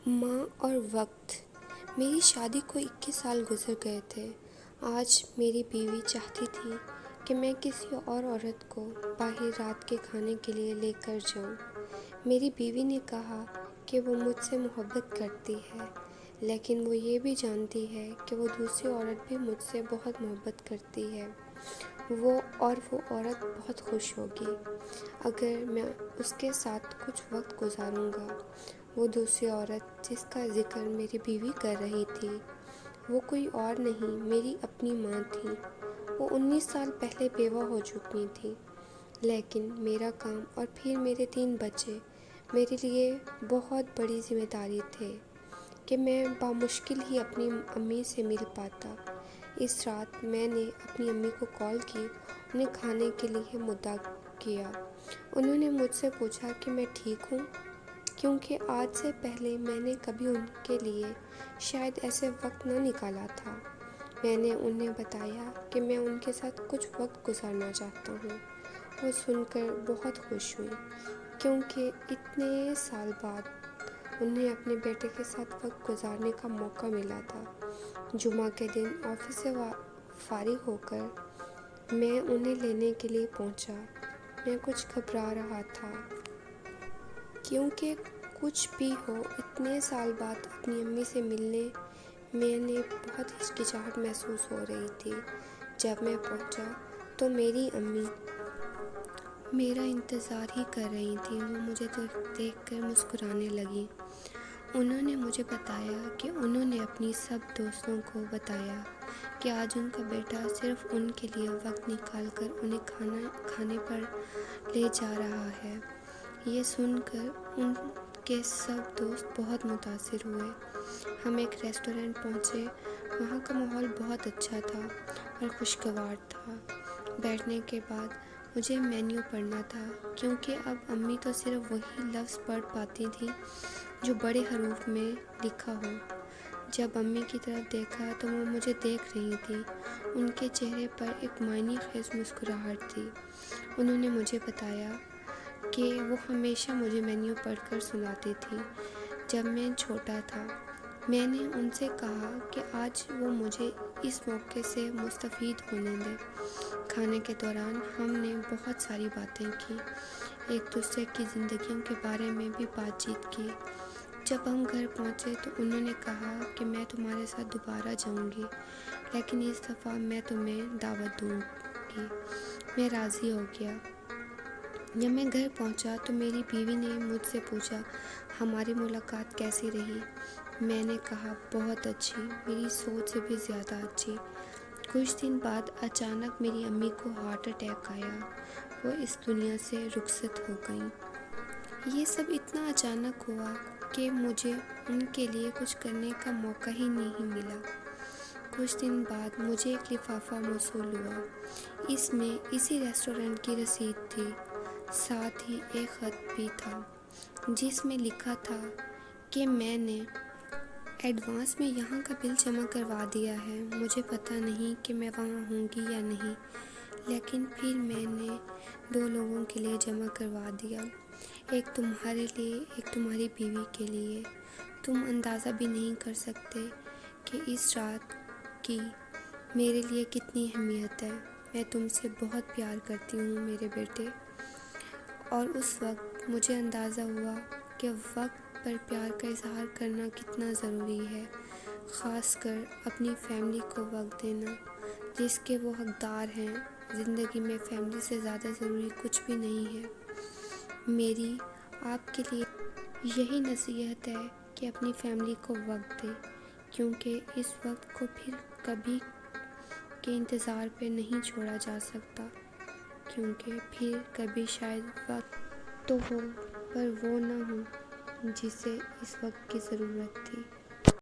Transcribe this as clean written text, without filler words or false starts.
ماں اور وقت۔ میری شادی کو 21 سال گزر گئے تھے۔ آج میری بیوی چاہتی تھی کہ میں کسی اور عورت کو باہر رات کے کھانے کے لیے لے کر جاؤں۔ میری بیوی نے کہا کہ وہ مجھ سے محبت کرتی ہے، لیکن وہ یہ بھی جانتی ہے کہ وہ دوسری عورت بھی مجھ سے بہت محبت کرتی ہے۔ وہ عورت بہت خوش ہوگی اگر میں اس کے ساتھ کچھ وقت گزاروں گا۔ وہ دوسری عورت جس کا ذکر میری بیوی کر رہی تھی، وہ کوئی اور نہیں، میری اپنی ماں تھی۔ وہ 19 سال پہلے بیوہ ہو چکی تھی، لیکن میرا کام اور پھر میرے 3 بچے میرے لیے بہت بڑی ذمہ داری تھے کہ میں بامشکل ہی اپنی امی سے مل پاتا۔ اس رات میں نے اپنی امی کو کال کی، انہیں کھانے کے لیے مدعو کیا۔ انہوں نے مجھ سے پوچھا کہ میں ٹھیک ہوں، کیونکہ آج سے پہلے میں نے کبھی ان کے لیے شاید ایسے وقت نہ نکالا تھا۔ میں نے انہیں بتایا کہ میں ان کے ساتھ کچھ وقت گزارنا چاہتا ہوں۔ وہ سن کر بہت خوش ہوئی، کیونکہ اتنے سال بعد انہیں اپنے بیٹے کے ساتھ وقت گزارنے کا موقع ملا تھا۔ جمعہ کے دن آفس سے فارغ ہو کر میں انہیں لینے کے لیے پہنچا۔ میں کچھ گھبرا رہا تھا، کیونکہ کچھ بھی ہو، اتنے سال بعد اپنی امی سے ملنے میں نے بہت ہچکچاہٹ محسوس ہو رہی تھی۔ جب میں پہنچا تو میری امی میرا انتظار ہی کر رہی تھیں۔ وہ مجھے دیکھ کر مسکرانے لگیں۔ انہوں نے مجھے بتایا کہ انہوں نے اپنی سب دوستوں کو بتایا کہ آج ان کا بیٹا صرف ان کے لیے وقت نکال کر انہیں کھانے پر لے جا رہا ہے۔ یہ سن کر ان کے سب دوست بہت متاثر ہوئے۔ ہم ایک ریسٹورینٹ پہنچے۔ وہاں کا ماحول بہت اچھا تھا اور خوشگوار تھا۔ بیٹھنے کے بعد مجھے مینیو پڑھنا تھا، کیونکہ اب امی تو صرف وہی لفظ پڑھ پاتی تھیں جو بڑے حروف میں لکھا ہو۔ جب امی کی طرف دیکھا تو وہ مجھے دیکھ رہی تھیں۔ ان کے چہرے پر ایک معنی خیز مسکراہٹ تھی۔ انہوں نے مجھے بتایا کہ وہ ہمیشہ مجھے مینیو پڑھ کر سناتی تھیں جب میں چھوٹا تھا۔ میں نے ان سے کہا کہ آج وہ مجھے اس موقع سے مستفید ہونے دیں۔ کھانے کے دوران ہم نے بہت ساری باتیں کی، ایک دوسرے کی زندگیوں کے بارے میں بھی بات چیت کی۔ جب ہم گھر پہنچے تو انہوں نے کہا کہ میں تمہارے ساتھ دوبارہ جاؤں گی، لیکن اس دفعہ میں تمہیں دعوت دوں گی۔ میں راضی ہو گیا۔ جب میں گھر پہنچا تو میری بیوی نے مجھ سے پوچھا ہماری ملاقات کیسی رہی۔ میں نے کہا بہت اچھی، میری سوچ سے بھی زیادہ اچھی۔ کچھ دن بعد اچانک میری امی کو ہارٹ اٹیک آیا۔ وہ اس دنیا سے رخصت ہو گئیں۔ یہ سب اتنا اچانک ہوا کہ مجھے ان کے لیے کچھ کرنے کا موقع ہی نہیں ملا۔ کچھ دن بعد مجھے ایک لفافہ موصول ہوا۔ اس میں اسی ریسٹورینٹ کی رسید تھی، ساتھ ہی ایک خط بھی تھا جس میں لکھا تھا کہ میں نے ایڈوانس میں یہاں کا بل جمع کروا دیا ہے۔ مجھے پتہ نہیں کہ میں وہاں ہوں گی یا نہیں، لیکن پھر میں نے 2 لوگوں کے لیے جمع کروا دیا، ایک تمہارے لیے، ایک تمہاری بیوی کے لیے۔ تم اندازہ بھی نہیں کر سکتے کہ اس رات کی میرے لیے کتنی اہمیت ہے۔ میں تم سے بہت پیار کرتی ہوں میرے بیٹے۔ اور اس وقت مجھے اندازہ ہوا کہ وقت پر پیار کا اظہار کرنا کتنا ضروری ہے، خاص کر اپنی فیملی کو وقت دینا جس کے وہ حقدار ہیں۔ زندگی میں فیملی سے زیادہ ضروری کچھ بھی نہیں ہے۔ میری آپ کے لیے یہی نصیحت ہے کہ اپنی فیملی کو وقت دیں، کیونکہ اس وقت کو پھر کبھی کے انتظار پہ نہیں چھوڑا جا سکتا، کیونکہ پھر کبھی شاید وقت تو ہو پر وہ نہ ہو جسے اس وقت کی ضرورت تھی۔